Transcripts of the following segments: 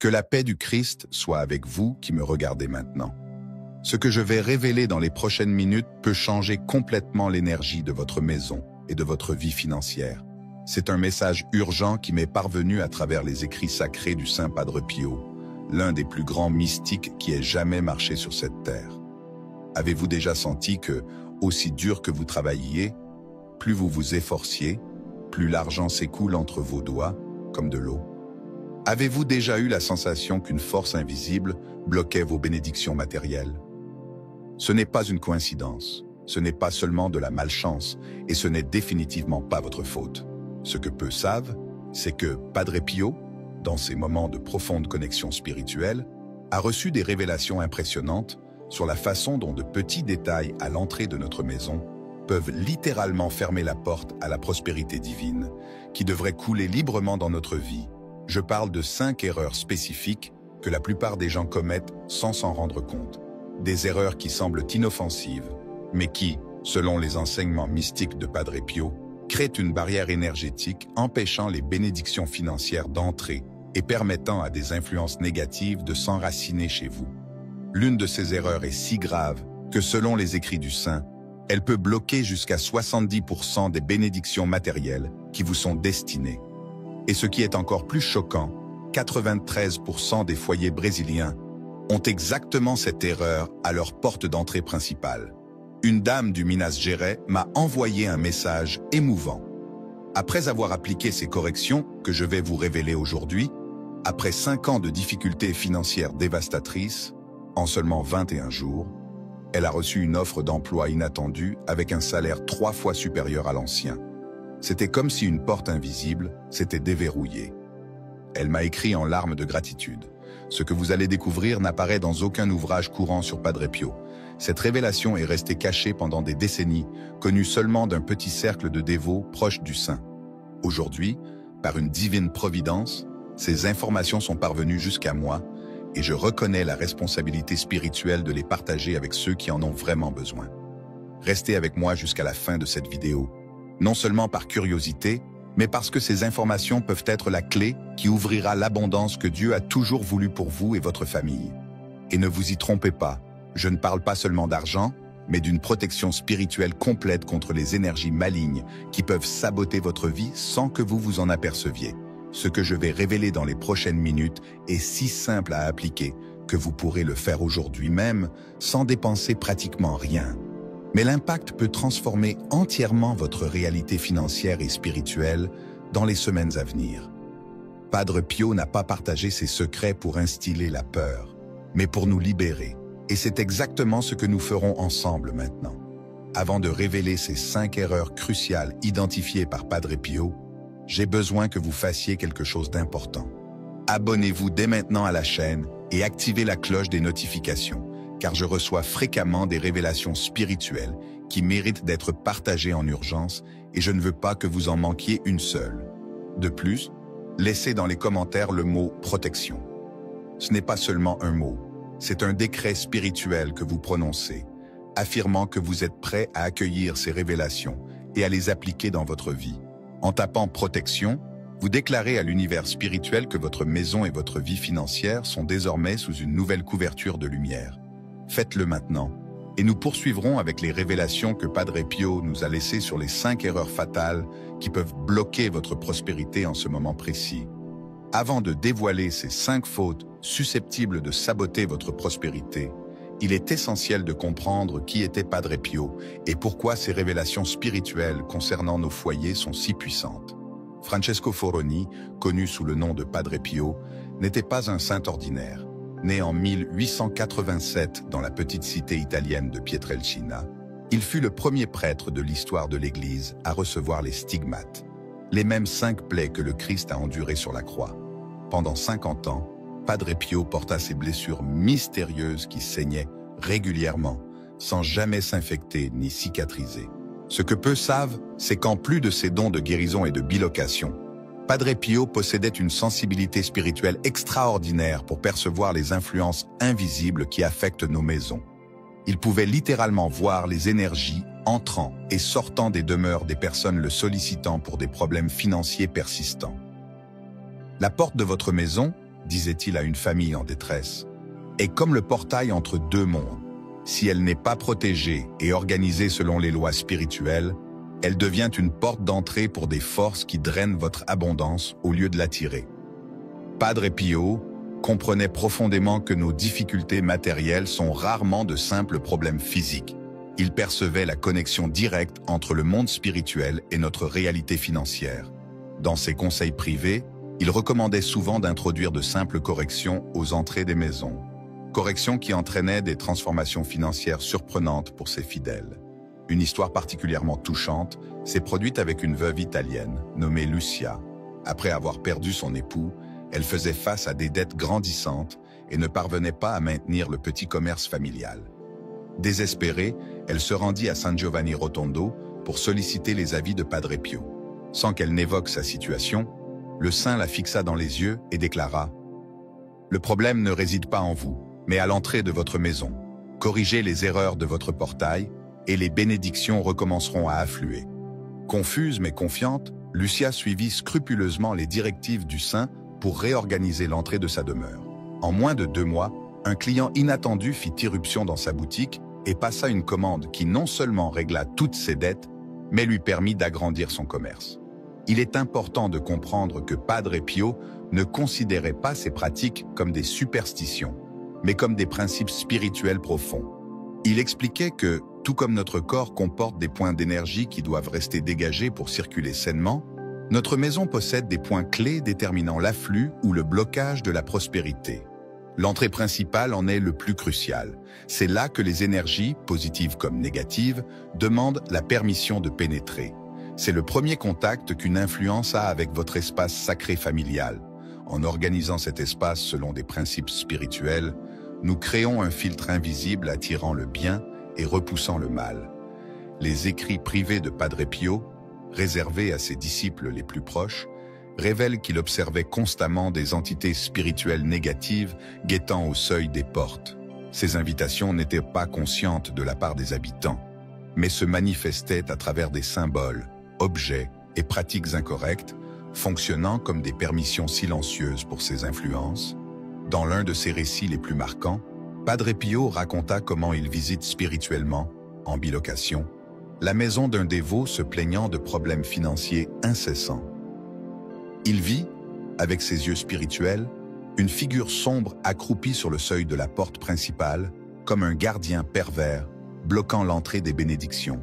Que la paix du Christ soit avec vous qui me regardez maintenant. Ce que je vais révéler dans les prochaines minutes peut changer complètement l'énergie de votre maison et de votre vie financière. C'est un message urgent qui m'est parvenu à travers les écrits sacrés du Saint Padre Pio, l'un des plus grands mystiques qui ait jamais marché sur cette terre. Avez-vous déjà senti que, aussi dur que vous travailliez, plus vous vous efforciez, plus l'argent s'écoule entre vos doigts, comme de l'eau? Avez-vous déjà eu la sensation qu'une force invisible bloquait vos bénédictions matérielles? Ce n'est pas une coïncidence, ce n'est pas seulement de la malchance, et ce n'est définitivement pas votre faute. Ce que peu savent, c'est que Padre Pio, dans ses moments de profonde connexion spirituelle, a reçu des révélations impressionnantes sur la façon dont de petits détails à l'entrée de notre maison peuvent littéralement fermer la porte à la prospérité divine, qui devrait couler librement dans notre vie. Je parle de 5 erreurs spécifiques que la plupart des gens commettent sans s'en rendre compte. Des erreurs qui semblent inoffensives, mais qui, selon les enseignements mystiques de Padre Pio, créent une barrière énergétique empêchant les bénédictions financières d'entrer et permettant à des influences négatives de s'enraciner chez vous. L'une de ces erreurs est si grave que, selon les écrits du Saint, elle peut bloquer jusqu'à 70% des bénédictions matérielles qui vous sont destinées. Et ce qui est encore plus choquant, 93% des foyers brésiliens ont exactement cette erreur à leur porte d'entrée principale. Une dame du Minas Gerais m'a envoyé un message émouvant. Après avoir appliqué ces corrections que je vais vous révéler aujourd'hui, après 5 ans de difficultés financières dévastatrices, en seulement 21 jours, elle a reçu une offre d'emploi inattendue avec un salaire 3 fois supérieur à l'ancien. C'était comme si une porte invisible s'était déverrouillée. Elle m'a écrit en larmes de gratitude. Ce que vous allez découvrir n'apparaît dans aucun ouvrage courant sur Padre Pio. Cette révélation est restée cachée pendant des décennies, connue seulement d'un petit cercle de dévots proches du saint. Aujourd'hui, par une divine providence, ces informations sont parvenues jusqu'à moi et je reconnais la responsabilité spirituelle de les partager avec ceux qui en ont vraiment besoin. Restez avec moi jusqu'à la fin de cette vidéo, non seulement par curiosité, mais parce que ces informations peuvent être la clé qui ouvrira l'abondance que Dieu a toujours voulu pour vous et votre famille. Et ne vous y trompez pas, je ne parle pas seulement d'argent, mais d'une protection spirituelle complète contre les énergies malignes qui peuvent saboter votre vie sans que vous vous en aperceviez. Ce que je vais révéler dans les prochaines minutes est si simple à appliquer que vous pourrez le faire aujourd'hui même sans dépenser pratiquement rien. Mais l'impact peut transformer entièrement votre réalité financière et spirituelle dans les semaines à venir. Padre Pio n'a pas partagé ses secrets pour instiller la peur, mais pour nous libérer. Et c'est exactement ce que nous ferons ensemble maintenant. Avant de révéler ces 5 erreurs cruciales identifiées par Padre Pio, j'ai besoin que vous fassiez quelque chose d'important. Abonnez-vous dès maintenant à la chaîne et activez la cloche des notifications, car je reçois fréquemment des révélations spirituelles qui méritent d'être partagées en urgence et je ne veux pas que vous en manquiez une seule. De plus, laissez dans les commentaires le mot « protection ». Ce n'est pas seulement un mot, c'est un décret spirituel que vous prononcez, affirmant que vous êtes prêt à accueillir ces révélations et à les appliquer dans votre vie. En tapant « protection », vous déclarez à l'univers spirituel que votre maison et votre vie financière sont désormais sous une nouvelle couverture de lumière. Faites-le maintenant, et nous poursuivrons avec les révélations que Padre Pio nous a laissées sur les 5 erreurs fatales qui peuvent bloquer votre prospérité en ce moment précis. Avant de dévoiler ces 5 fautes susceptibles de saboter votre prospérité, il est essentiel de comprendre qui était Padre Pio et pourquoi ces révélations spirituelles concernant nos foyers sont si puissantes. Francesco Foroni, connu sous le nom de Padre Pio, n'était pas un saint ordinaire. Né en 1887 dans la petite cité italienne de Pietrelcina, il fut le premier prêtre de l'histoire de l'Église à recevoir les stigmates, les mêmes 5 plaies que le Christ a endurées sur la croix. Pendant 50 ans, Padre Pio porta ces blessures mystérieuses qui saignaient régulièrement, sans jamais s'infecter ni cicatriser. Ce que peu savent, c'est qu'en plus de ses dons de guérison et de bilocation, Padre Pio possédait une sensibilité spirituelle extraordinaire pour percevoir les influences invisibles qui affectent nos maisons. Il pouvait littéralement voir les énergies entrant et sortant des demeures des personnes le sollicitant pour des problèmes financiers persistants. La porte de votre maison, disait-il à une famille en détresse, est comme le portail entre deux mondes. Si elle n'est pas protégée et organisée selon les lois spirituelles, elle devient une porte d'entrée pour des forces qui drainent votre abondance au lieu de l'attirer. Padre Pio comprenait profondément que nos difficultés matérielles sont rarement de simples problèmes physiques. Il percevait la connexion directe entre le monde spirituel et notre réalité financière. Dans ses conseils privés, il recommandait souvent d'introduire de simples corrections aux entrées des maisons. Corrections qui entraînaient des transformations financières surprenantes pour ses fidèles. Une histoire particulièrement touchante s'est produite avec une veuve italienne nommée Lucia. Après avoir perdu son époux, elle faisait face à des dettes grandissantes et ne parvenait pas à maintenir le petit commerce familial. Désespérée, elle se rendit à San Giovanni Rotondo pour solliciter les avis de Padre Pio. Sans qu'elle n'évoque sa situation, le saint la fixa dans les yeux et déclara « Le problème ne réside pas en vous, mais à l'entrée de votre maison. Corrigez les erreurs de votre portail et les bénédictions recommenceront à affluer. » Confuse mais confiante, Lucia suivit scrupuleusement les directives du saint pour réorganiser l'entrée de sa demeure. En moins de 2 mois, un client inattendu fit irruption dans sa boutique et passa une commande qui non seulement régla toutes ses dettes, mais lui permit d'agrandir son commerce. Il est important de comprendre que Padre Pio ne considérait pas ces pratiques comme des superstitions, mais comme des principes spirituels profonds. Il expliquait que, tout comme notre corps comporte des points d'énergie qui doivent rester dégagés pour circuler sainement, notre maison possède des points clés déterminant l'afflux ou le blocage de la prospérité. L'entrée principale en est le plus crucial. C'est là que les énergies, positives comme négatives, demandent la permission de pénétrer. C'est le premier contact qu'une influence a avec votre espace sacré familial. En organisant cet espace selon des principes spirituels, nous créons un filtre invisible attirant le bien et repoussant le mal. Les écrits privés de Padre Pio, réservés à ses disciples les plus proches, révèlent qu'il observait constamment des entités spirituelles négatives guettant au seuil des portes. Ces invitations n'étaient pas conscientes de la part des habitants, mais se manifestaient à travers des symboles, objets et pratiques incorrectes, fonctionnant comme des permissions silencieuses pour ces influences. Dans l'un de ses récits les plus marquants, Padre Pio raconta comment il visite spirituellement, en bilocation, la maison d'un dévot se plaignant de problèmes financiers incessants. Il vit, avec ses yeux spirituels, une figure sombre accroupie sur le seuil de la porte principale, comme un gardien pervers, bloquant l'entrée des bénédictions.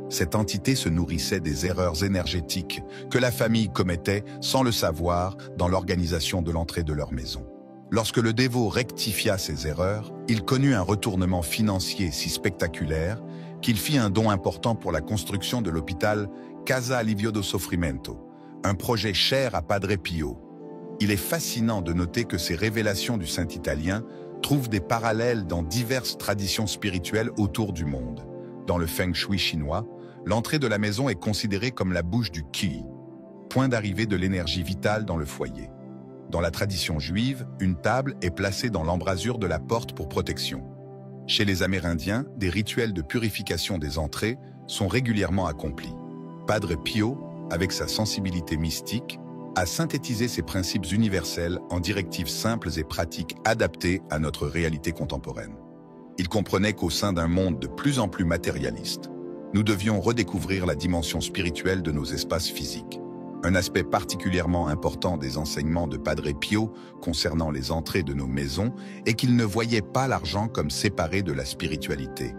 Cette entité se nourrissait des erreurs énergétiques que la famille commettait sans le savoir dans l'organisation de l'entrée de leur maison. Lorsque le dévot rectifia ses erreurs, il connut un retournement financier si spectaculaire qu'il fit un don important pour la construction de l'hôpital Casa Alivio do Sofrimento, un projet cher à Padre Pio. Il est fascinant de noter que ces révélations du saint italien trouvent des parallèles dans diverses traditions spirituelles autour du monde. Dans le feng shui chinois, l'entrée de la maison est considérée comme la bouche du qi, point d'arrivée de l'énergie vitale dans le foyer. Dans la tradition juive, une table est placée dans l'embrasure de la porte pour protection. Chez les Amérindiens, des rituels de purification des entrées sont régulièrement accomplis. Padre Pio, avec sa sensibilité mystique, a synthétisé ces principes universels en directives simples et pratiques adaptées à notre réalité contemporaine. Il comprenait qu'au sein d'un monde de plus en plus matérialiste, nous devions redécouvrir la dimension spirituelle de nos espaces physiques. Un aspect particulièrement important des enseignements de Padre Pio concernant les entrées de nos maisons est qu'il ne voyait pas l'argent comme séparé de la spiritualité.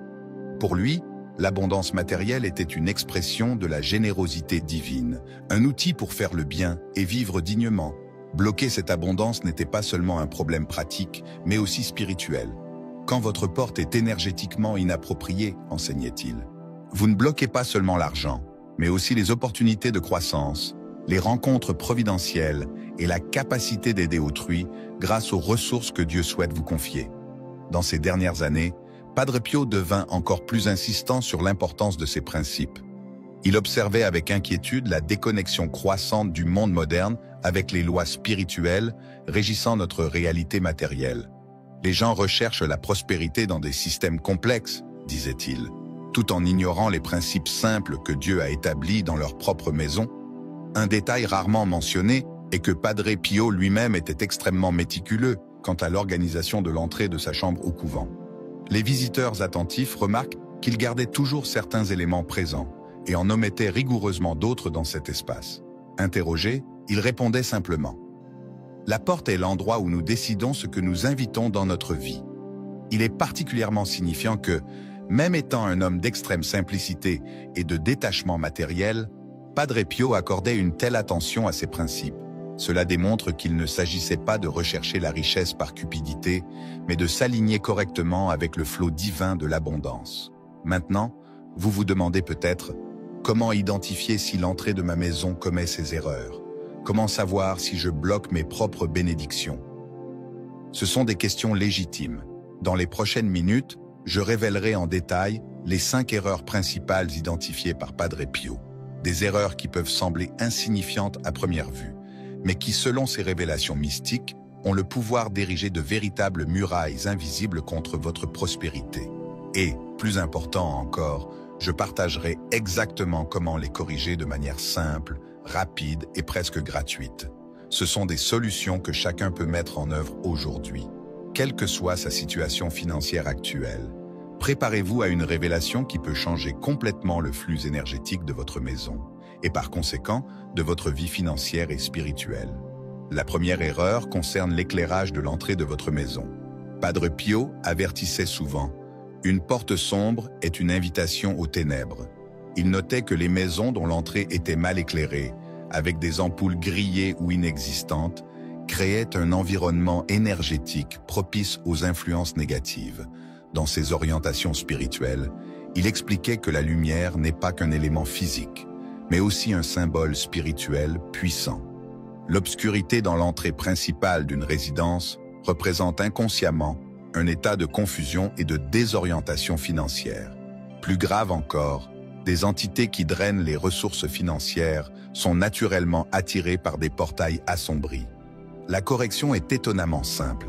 Pour lui, l'abondance matérielle était une expression de la générosité divine, un outil pour faire le bien et vivre dignement. Bloquer cette abondance n'était pas seulement un problème pratique, mais aussi spirituel. Quand votre porte est énergétiquement inappropriée, enseignait-il, vous ne bloquez pas seulement l'argent, mais aussi les opportunités de croissance, les rencontres providentielles et la capacité d'aider autrui grâce aux ressources que Dieu souhaite vous confier. Dans ces dernières années, Padre Pio devint encore plus insistant sur l'importance de ces principes. Il observait avec inquiétude la déconnexion croissante du monde moderne avec les lois spirituelles régissant notre réalité matérielle. Les gens recherchent la prospérité dans des systèmes complexes, disait-il, tout en ignorant les principes simples que Dieu a établis dans leur propre maison. Un détail rarement mentionné et que Padre Pio lui-même était extrêmement méticuleux quant à l'organisation de l'entrée de sa chambre au couvent. Les visiteurs attentifs remarquent qu'il gardait toujours certains éléments présents et en omettait rigoureusement d'autres dans cet espace. Interrogé, il répondait simplement « La porte est l'endroit où nous décidons ce que nous invitons dans notre vie. » Il est particulièrement signifiant que, même étant un homme d'extrême simplicité et de détachement matériel, Padre Pio accordait une telle attention à ses principes. Cela démontre qu'il ne s'agissait pas de rechercher la richesse par cupidité, mais de s'aligner correctement avec le flot divin de l'abondance. Maintenant, vous vous demandez peut-être comment identifier si l'entrée de ma maison commet ses erreurs? Comment savoir si je bloque mes propres bénédictions? Ce sont des questions légitimes. Dans les prochaines minutes, je révélerai en détail les 5 erreurs principales identifiées par Padre Pio. Des erreurs qui peuvent sembler insignifiantes à première vue, mais qui, selon ces révélations mystiques, ont le pouvoir d'ériger de véritables murailles invisibles contre votre prospérité. Et, plus important encore, je partagerai exactement comment les corriger de manière simple, rapide et presque gratuite. Ce sont des solutions que chacun peut mettre en œuvre aujourd'hui. Quelle que soit sa situation financière actuelle, préparez-vous à une révélation qui peut changer complètement le flux énergétique de votre maison et par conséquent de votre vie financière et spirituelle. La première erreur concerne l'éclairage de l'entrée de votre maison. Padre Pio avertissait souvent « Une porte sombre est une invitation aux ténèbres ». Il notait que les maisons dont l'entrée était mal éclairée, avec des ampoules grillées ou inexistantes, créaient un environnement énergétique propice aux influences négatives. Dans ses orientations spirituelles, il expliquait que la lumière n'est pas qu'un élément physique, mais aussi un symbole spirituel puissant. L'obscurité dans l'entrée principale d'une résidence représente inconsciemment un état de confusion et de désorientation financière. Plus grave encore, des entités qui drainent les ressources financières sont naturellement attirées par des portails assombris. La correction est étonnamment simple.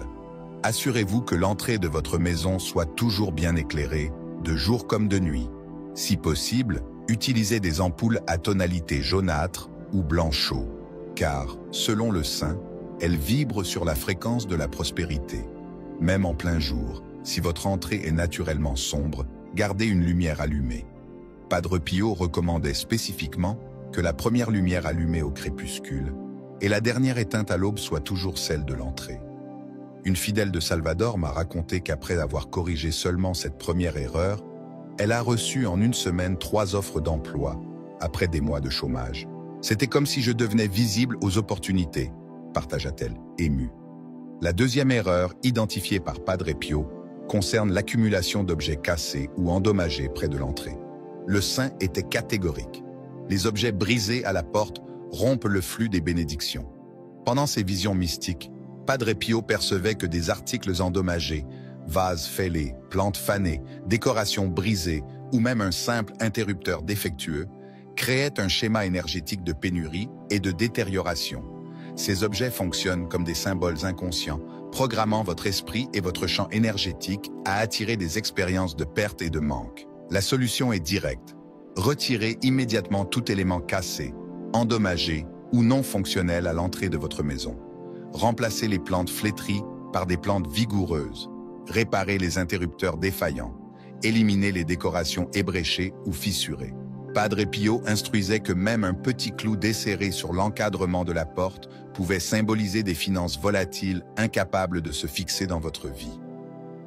Assurez-vous que l'entrée de votre maison soit toujours bien éclairée, de jour comme de nuit. Si possible, utilisez des ampoules à tonalité jaunâtre ou blanc chaud, car, selon le saint, elles vibrent sur la fréquence de la prospérité. Même en plein jour, si votre entrée est naturellement sombre, gardez une lumière allumée. Padre Pio recommandait spécifiquement que la première lumière allumée au crépuscule et la dernière éteinte à l'aube soit toujours celle de l'entrée. Une fidèle de Salvador m'a raconté qu'après avoir corrigé seulement cette première erreur, elle a reçu en une semaine 3 offres d'emploi, après des mois de chômage. C'était comme si je devenais visible aux opportunités, partagea-t-elle, émue. La deuxième erreur, identifiée par Padre Pio, concerne l'accumulation d'objets cassés ou endommagés près de l'entrée. Le saint était catégorique. Les objets brisés à la porte rompent le flux des bénédictions. Pendant ses visions mystiques, Padre Pio percevait que des articles endommagés, vases fêlés, plantes fanées, décorations brisées ou même un simple interrupteur défectueux, créaient un schéma énergétique de pénurie et de détérioration. Ces objets fonctionnent comme des symboles inconscients, programmant votre esprit et votre champ énergétique à attirer des expériences de perte et de manque. La solution est directe. Retirez immédiatement tout élément cassé, endommagé ou non fonctionnel à l'entrée de votre maison. Remplacez les plantes flétries par des plantes vigoureuses. Réparez les interrupteurs défaillants. Éliminez les décorations ébréchées ou fissurées. Padre Pio instruisait que même un petit clou desserré sur l'encadrement de la porte pouvait symboliser des finances volatiles incapables de se fixer dans votre vie.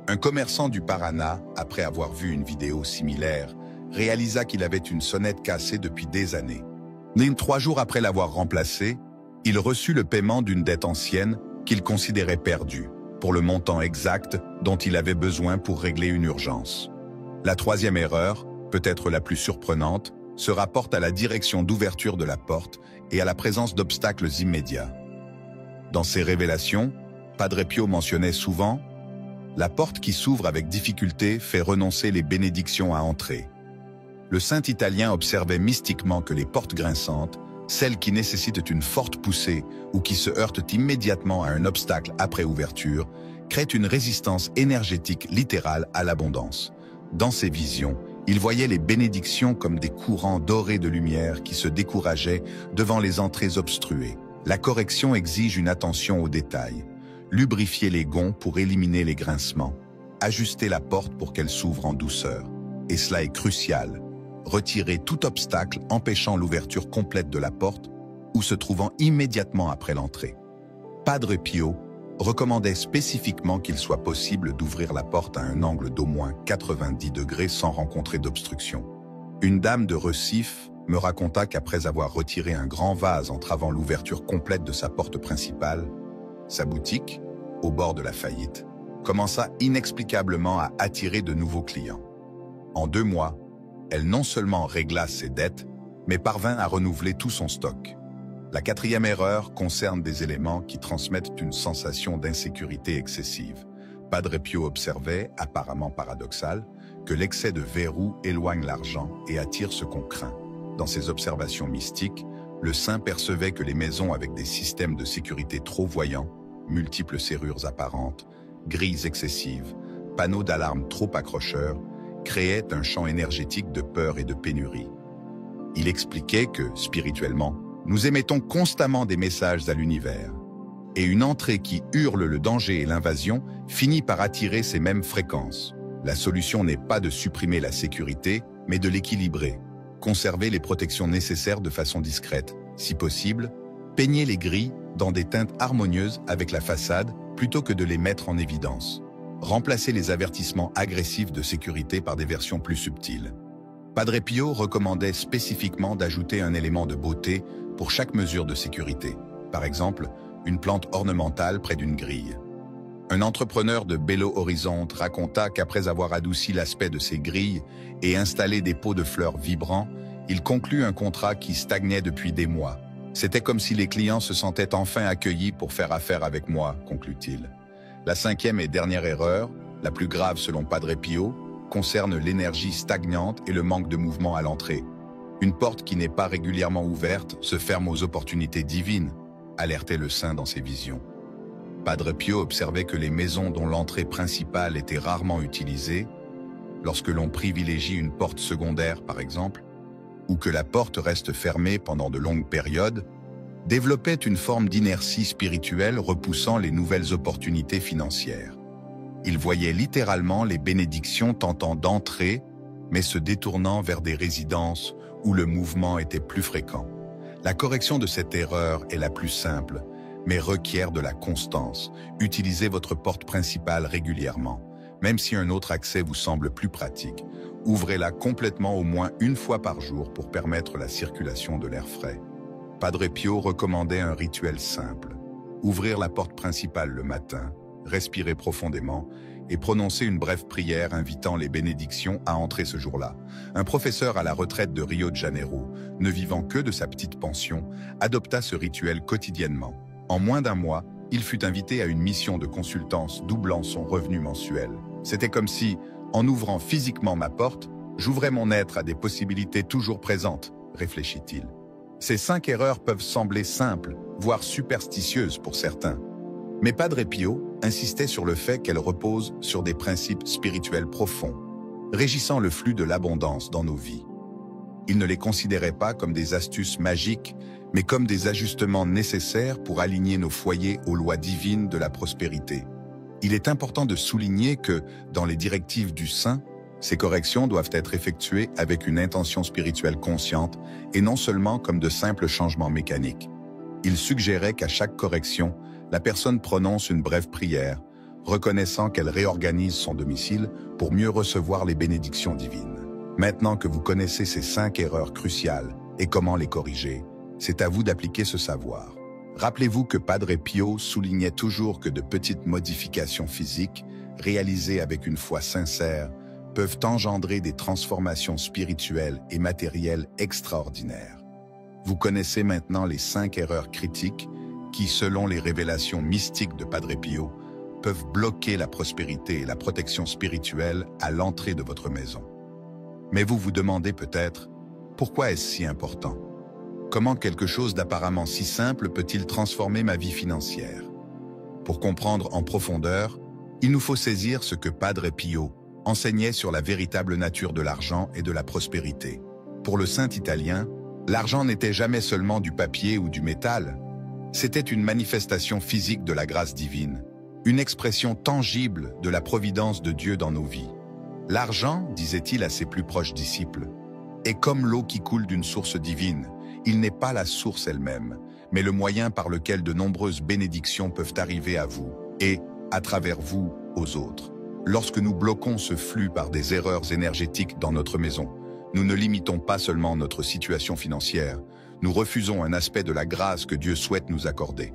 Un commerçant du Paraná, après avoir vu une vidéo similaire, réalisa qu'il avait une sonnette cassée depuis des années. 3 jours après l'avoir remplacée, il reçut le paiement d'une dette ancienne qu'il considérait perdue, pour le montant exact dont il avait besoin pour régler une urgence. La troisième erreur, peut-être la plus surprenante, se rapporte à la direction d'ouverture de la porte et à la présence d'obstacles immédiats. Dans ses révélations, Padre Pio mentionnait souvent « La porte qui s'ouvre avec difficulté fait renoncer les bénédictions à entrer ». Le saint italien observait mystiquement que les portes grinçantes, celles qui nécessitent une forte poussée ou qui se heurtent immédiatement à un obstacle après ouverture, créent une résistance énergétique littérale à l'abondance. Dans ses visions, il voyait les bénédictions comme des courants dorés de lumière qui se décourageaient devant les entrées obstruées. La correction exige une attention aux détails. Lubrifier les gonds pour éliminer les grincements. Ajuster la porte pour qu'elle s'ouvre en douceur. Et cela est crucial. Retirer tout obstacle empêchant l'ouverture complète de la porte ou se trouvant immédiatement après l'entrée. Padre Pio recommandait spécifiquement qu'il soit possible d'ouvrir la porte à un angle d'au moins 90 degrés sans rencontrer d'obstruction. Une dame de Recife me raconta qu'après avoir retiré un grand vase entravant l'ouverture complète de sa porte principale, sa boutique, au bord de la faillite, commença inexplicablement à attirer de nouveaux clients. En 2 mois, elle non seulement régla ses dettes, mais parvint à renouveler tout son stock. La 4e erreur concerne des éléments qui transmettent une sensation d'insécurité excessive. Padre Pio observait, apparemment paradoxal, que l'excès de verrou éloigne l'argent et attire ce qu'on craint. Dans ses observations mystiques, le saint percevait que les maisons avec des systèmes de sécurité trop voyants, multiples serrures apparentes, grilles excessives, panneaux d'alarme trop accrocheurs, créaient un champ énergétique de peur et de pénurie. Il expliquait que, spirituellement, nous émettons constamment des messages à l'univers. Et une entrée qui hurle le danger et l'invasion finit par attirer ces mêmes fréquences. La solution n'est pas de supprimer la sécurité, mais de l'équilibrer. Conserver les protections nécessaires de façon discrète. Si possible, peigner les grilles dans des teintes harmonieuses avec la façade plutôt que de les mettre en évidence. Remplacer les avertissements agressifs de sécurité par des versions plus subtiles. Padre Pio recommandait spécifiquement d'ajouter un élément de beauté pour chaque mesure de sécurité. Par exemple, une plante ornementale près d'une grille. Un entrepreneur de Belo Horizonte raconta qu'après avoir adouci l'aspect de ses grilles et installé des pots de fleurs vibrants, il conclut un contrat qui stagnait depuis des mois. C'était comme si les clients se sentaient enfin accueillis pour faire affaire avec moi, conclut-il. La 5e et dernière erreur, la plus grave selon Padre Pio, concerne l'énergie stagnante et le manque de mouvement à l'entrée. Une porte qui n'est pas régulièrement ouverte se ferme aux opportunités divines, alertait le saint dans ses visions. Padre Pio observait que les maisons dont l'entrée principale était rarement utilisée, lorsque l'on privilégie une porte secondaire par exemple, ou que la porte reste fermée pendant de longues périodes, développaient une forme d'inertie spirituelle repoussant les nouvelles opportunités financières. Il voyait littéralement les bénédictions tentant d'entrer, mais se détournant vers des résidences où le mouvement était plus fréquent. La correction de cette erreur est la plus simple, mais requiert de la constance. Utilisez votre porte principale régulièrement. Même si un autre accès vous semble plus pratique, ouvrez-la complètement au moins une fois par jour pour permettre la circulation de l'air frais. Padre Pio recommandait un rituel simple. Ouvrir la porte principale le matin, respirer profondément et prononcer une brève prière invitant les bénédictions à entrer ce jour-là. Un professeur à la retraite de Rio de Janeiro, ne vivant que de sa petite pension, adopta ce rituel quotidiennement. En moins d'1 mois, il fut invité à une mission de consultance doublant son revenu mensuel. C'était comme si, en ouvrant physiquement ma porte, j'ouvrais mon être à des possibilités toujours présentes, réfléchit-il. Ces 5 erreurs peuvent sembler simples, voire superstitieuses pour certains. Mais Padre Pio insistait sur le fait qu'elles reposent sur des principes spirituels profonds, régissant le flux de l'abondance dans nos vies. Il ne les considérait pas comme des astuces magiques, mais comme des ajustements nécessaires pour aligner nos foyers aux lois divines de la prospérité. Il est important de souligner que, dans les directives du saint, ces corrections doivent être effectuées avec une intention spirituelle consciente et non seulement comme de simples changements mécaniques. Il suggérait qu'à chaque correction, la personne prononce une brève prière, reconnaissant qu'elle réorganise son domicile pour mieux recevoir les bénédictions divines. Maintenant que vous connaissez ces 5 erreurs cruciales et comment les corriger, c'est à vous d'appliquer ce savoir. Rappelez-vous que Padre Pio soulignait toujours que de petites modifications physiques, réalisées avec une foi sincère, peuvent engendrer des transformations spirituelles et matérielles extraordinaires. Vous connaissez maintenant les 5 erreurs critiques qui, selon les révélations mystiques de Padre Pio, peuvent bloquer la prospérité et la protection spirituelle à l'entrée de votre maison. Mais vous vous demandez peut-être, pourquoi est-ce si important? Comment quelque chose d'apparemment si simple peut-il transformer ma vie financière? Pour comprendre en profondeur, il nous faut saisir ce que Padre Pio enseignait sur la véritable nature de l'argent et de la prospérité. Pour le saint italien, l'argent n'était jamais seulement du papier ou du métal, C'était une manifestation physique de la grâce divine, une expression tangible de la providence de Dieu dans nos vies. L'argent, disait-il à ses plus proches disciples, est comme l'eau qui coule d'une source divine. Il n'est pas la source elle-même, mais le moyen par lequel de nombreuses bénédictions peuvent arriver à vous et, à travers vous, aux autres. Lorsque nous bloquons ce flux par des erreurs énergétiques dans notre maison, nous ne limitons pas seulement notre situation financière, nous refusons un aspect de la grâce que Dieu souhaite nous accorder.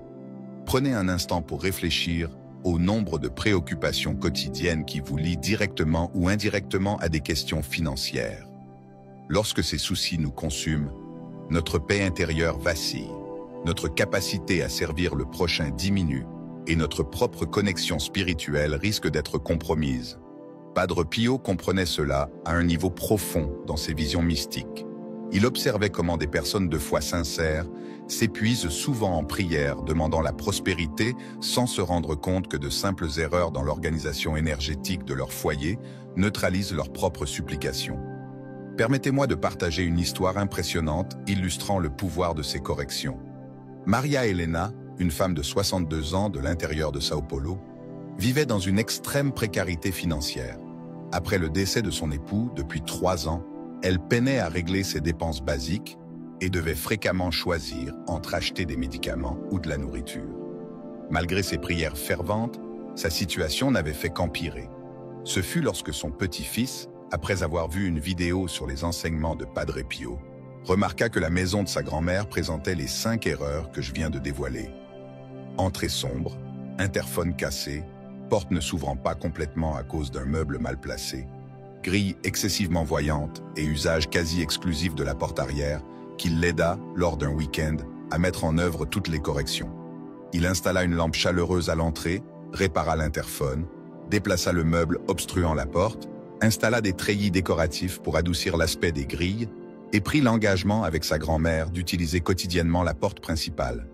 Prenez un instant pour réfléchir au nombre de préoccupations quotidiennes qui vous lient directement ou indirectement à des questions financières. Lorsque ces soucis nous consument, notre paix intérieure vacille, notre capacité à servir le prochain diminue et notre propre connexion spirituelle risque d'être compromise. Padre Pio comprenait cela à un niveau profond dans ses visions mystiques. Il observait comment des personnes de foi sincère s'épuisent souvent en prière demandant la prospérité sans se rendre compte que de simples erreurs dans l'organisation énergétique de leur foyer neutralisent leurs propres supplications. Permettez-moi de partager une histoire impressionnante illustrant le pouvoir de ces corrections. Maria Helena, une femme de 62 ans de l'intérieur de Sao Paulo, vivait dans une extrême précarité financière. Après le décès de son époux, depuis 3 ans, elle peinait à régler ses dépenses basiques et devait fréquemment choisir entre acheter des médicaments ou de la nourriture. Malgré ses prières ferventes, sa situation n'avait fait qu'empirer. Ce fut lorsque son petit-fils, après avoir vu une vidéo sur les enseignements de Padre Pio, remarqua que la maison de sa grand-mère présentait les 5 erreurs que je viens de dévoiler. Entrée sombre, interphone cassé, porte ne s'ouvrant pas complètement à cause d'un meuble mal placé, grille excessivement voyante et usage quasi exclusif de la porte arrière, qui l'aida, lors d'un week-end, à mettre en œuvre toutes les corrections. Il installa une lampe chaleureuse à l'entrée, répara l'interphone, déplaça le meuble obstruant la porte, installa des treillis décoratifs pour adoucir l'aspect des grilles et prit l'engagement avec sa grand-mère d'utiliser quotidiennement la porte principale.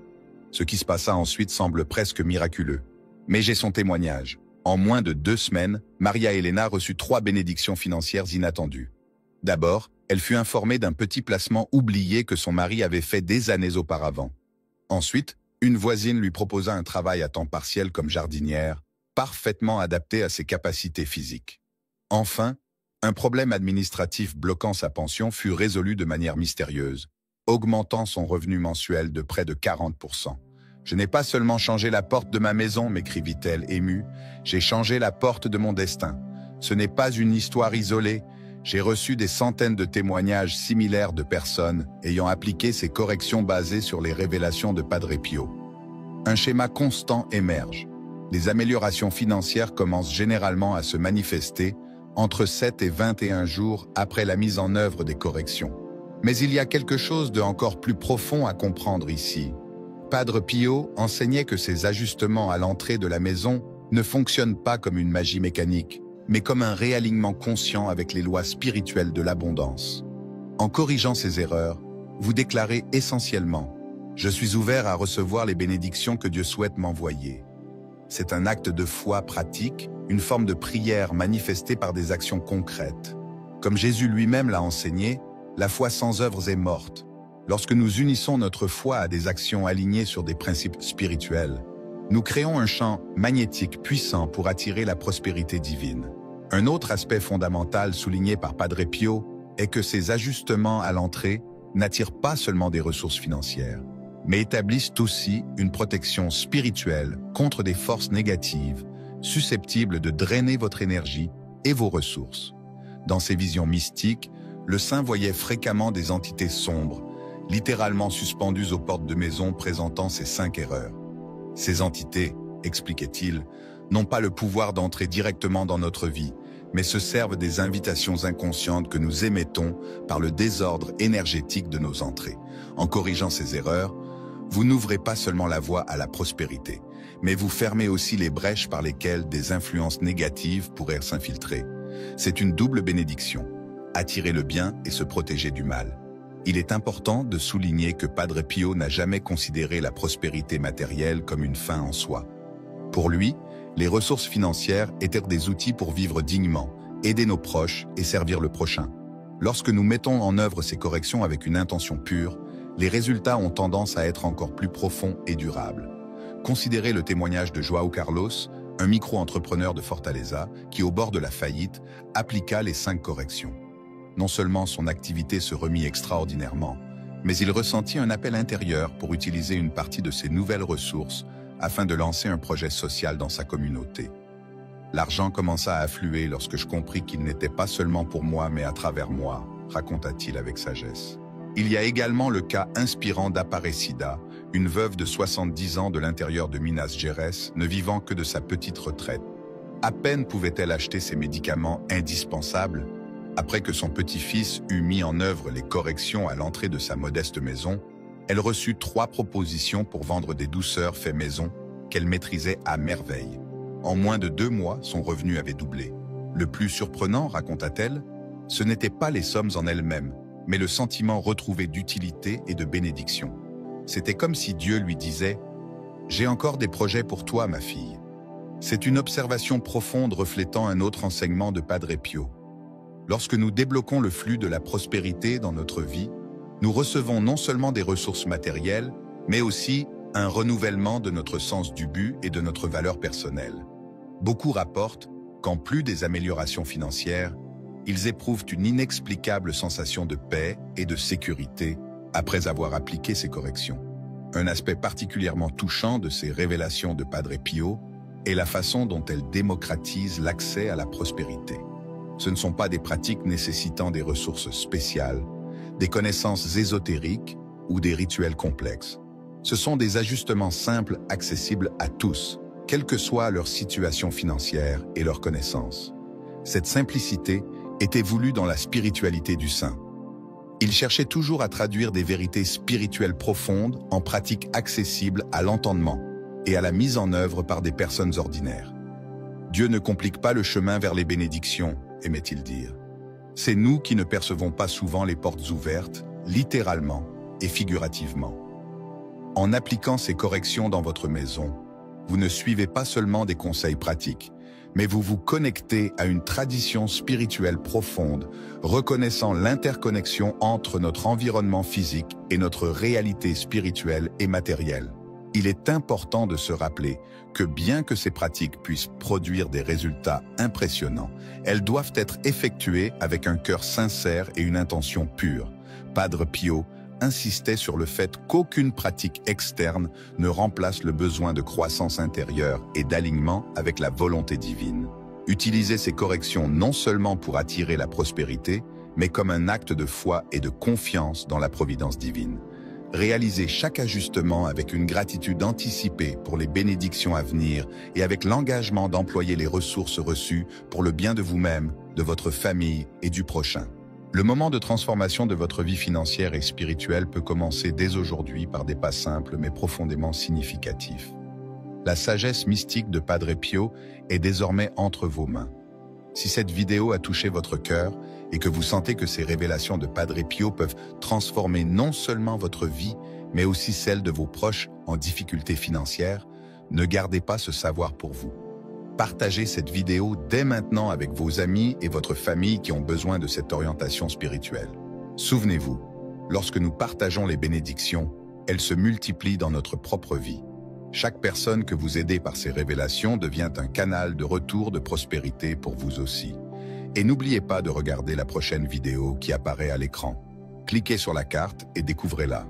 Ce qui se passa ensuite semble presque miraculeux. Mais j'ai son témoignage. En moins de 2 semaines, Maria Helena reçut 3 bénédictions financières inattendues. D'abord, elle fut informée d'un petit placement oublié que son mari avait fait des années auparavant. Ensuite, une voisine lui proposa un travail à temps partiel comme jardinière, parfaitement adapté à ses capacités physiques. Enfin, un problème administratif bloquant sa pension fut résolu de manière mystérieuse, augmentant son revenu mensuel de près de 40%. « Je n'ai pas seulement changé la porte de ma maison, m'écrivit-elle émue, j'ai changé la porte de mon destin. Ce n'est pas une histoire isolée. J'ai reçu des centaines de témoignages similaires de personnes ayant appliqué ces corrections basées sur les révélations de Padre Pio. Un schéma constant émerge. Les améliorations financières commencent généralement à se manifester entre 7 et 21 jours après la mise en œuvre des corrections. Mais il y a quelque chose de encore plus profond à comprendre ici. Padre Pio enseignait que ces ajustements à l'entrée de la maison ne fonctionnent pas comme une magie mécanique, mais comme un réalignement conscient avec les lois spirituelles de l'abondance. En corrigeant ces erreurs, vous déclarez essentiellement « Je suis ouvert à recevoir les bénédictions que Dieu souhaite m'envoyer ». C'est un acte de foi pratique, une forme de prière manifestée par des actions concrètes. Comme Jésus lui-même l'a enseigné, la foi sans œuvres est morte. Lorsque nous unissons notre foi à des actions alignées sur des principes spirituels, nous créons un champ magnétique puissant pour attirer la prospérité divine. Un autre aspect fondamental souligné par Padre Pio est que ces ajustements à l'entrée n'attirent pas seulement des ressources financières, mais établissent aussi une protection spirituelle contre des forces négatives susceptibles de drainer votre énergie et vos ressources. Dans ses visions mystiques, le saint voyait fréquemment des entités sombres, littéralement suspendues aux portes de maisons présentant ces 5 erreurs. Ces entités, expliquait-il, n'ont pas le pouvoir d'entrer directement dans notre vie, mais se servent des invitations inconscientes que nous émettons par le désordre énergétique de nos entrées. En corrigeant ces erreurs, vous n'ouvrez pas seulement la voie à la prospérité, mais vous fermez aussi les brèches par lesquelles des influences négatives pourraient s'infiltrer. C'est une double bénédiction, attirer le bien et se protéger du mal. Il est important de souligner que Padre Pio n'a jamais considéré la prospérité matérielle comme une fin en soi. Pour lui, les ressources financières étaient des outils pour vivre dignement, aider nos proches et servir le prochain. Lorsque nous mettons en œuvre ces corrections avec une intention pure, les résultats ont tendance à être encore plus profonds et durables. Considérez le témoignage de João Carlos, un micro-entrepreneur de Fortaleza qui, au bord de la faillite, appliqua les 5 corrections. Non seulement son activité se remit extraordinairement, mais il ressentit un appel intérieur pour utiliser une partie de ses nouvelles ressources afin de lancer un projet social dans sa communauté. L'argent commença à affluer lorsque je compris qu'il n'était pas seulement pour moi, mais à travers moi, raconta-t-il avec sagesse. Il y a également le cas inspirant d'Aparecida, une veuve de 70 ans de l'intérieur de Minas Gerais, ne vivant que de sa petite retraite. À peine pouvait-elle acheter ses médicaments indispensables. Après que son petit-fils eut mis en œuvre les corrections à l'entrée de sa modeste maison, elle reçut 3 propositions pour vendre des douceurs fait maison qu'elle maîtrisait à merveille. En moins de 2 mois, son revenu avait doublé. Le plus surprenant, raconta-t-elle, ce n'étaient pas les sommes en elles-mêmes, mais le sentiment retrouvé d'utilité et de bénédiction. C'était comme si Dieu lui disait « J'ai encore des projets pour toi, ma fille ». C'est une observation profonde reflétant un autre enseignement de Padre Pio. Lorsque nous débloquons le flux de la prospérité dans notre vie, nous recevons non seulement des ressources matérielles, mais aussi un renouvellement de notre sens du but et de notre valeur personnelle. Beaucoup rapportent qu'en plus des améliorations financières, ils éprouvent une inexplicable sensation de paix et de sécurité après avoir appliqué ces corrections. Un aspect particulièrement touchant de ces révélations de Padre Pio est la façon dont elles démocratisent l'accès à la prospérité. Ce ne sont pas des pratiques nécessitant des ressources spéciales, des connaissances ésotériques ou des rituels complexes. Ce sont des ajustements simples accessibles à tous, quelle que soit leur situation financière et leurs connaissances. Cette simplicité était voulue dans la spiritualité du saint. Il cherchait toujours à traduire des vérités spirituelles profondes en pratiques accessibles à l'entendement et à la mise en œuvre par des personnes ordinaires. Dieu ne complique pas le chemin vers les bénédictions, aimait-il dire. C'est nous qui ne percevons pas souvent les portes ouvertes, littéralement et figurativement. En appliquant ces corrections dans votre maison, vous ne suivez pas seulement des conseils pratiques, mais vous vous connectez à une tradition spirituelle profonde, reconnaissant l'interconnexion entre notre environnement physique et notre réalité spirituelle et matérielle. Il est important de se rappeler que bien que ces pratiques puissent produire des résultats impressionnants, elles doivent être effectuées avec un cœur sincère et une intention pure. Padre Pio insistait sur le fait qu'aucune pratique externe ne remplace le besoin de croissance intérieure et d'alignement avec la volonté divine. Utilisez ces corrections non seulement pour attirer la prospérité, mais comme un acte de foi et de confiance dans la providence divine. Réalisez chaque ajustement avec une gratitude anticipée pour les bénédictions à venir et avec l'engagement d'employer les ressources reçues pour le bien de vous-même, de votre famille et du prochain. Le moment de transformation de votre vie financière et spirituelle peut commencer dès aujourd'hui par des pas simples mais profondément significatifs. La sagesse mystique de Padre Pio est désormais entre vos mains. Si cette vidéo a touché votre cœur et que vous sentez que ces révélations de Padre Pio peuvent transformer non seulement votre vie, mais aussi celle de vos proches en difficulté financière, ne gardez pas ce savoir pour vous. Partagez cette vidéo dès maintenant avec vos amis et votre famille qui ont besoin de cette orientation spirituelle. Souvenez-vous, lorsque nous partageons les bénédictions, elles se multiplient dans notre propre vie. Chaque personne que vous aidez par ces révélations devient un canal de retour de prospérité pour vous aussi. Et n'oubliez pas de regarder la prochaine vidéo qui apparaît à l'écran. Cliquez sur la carte et découvrez-la.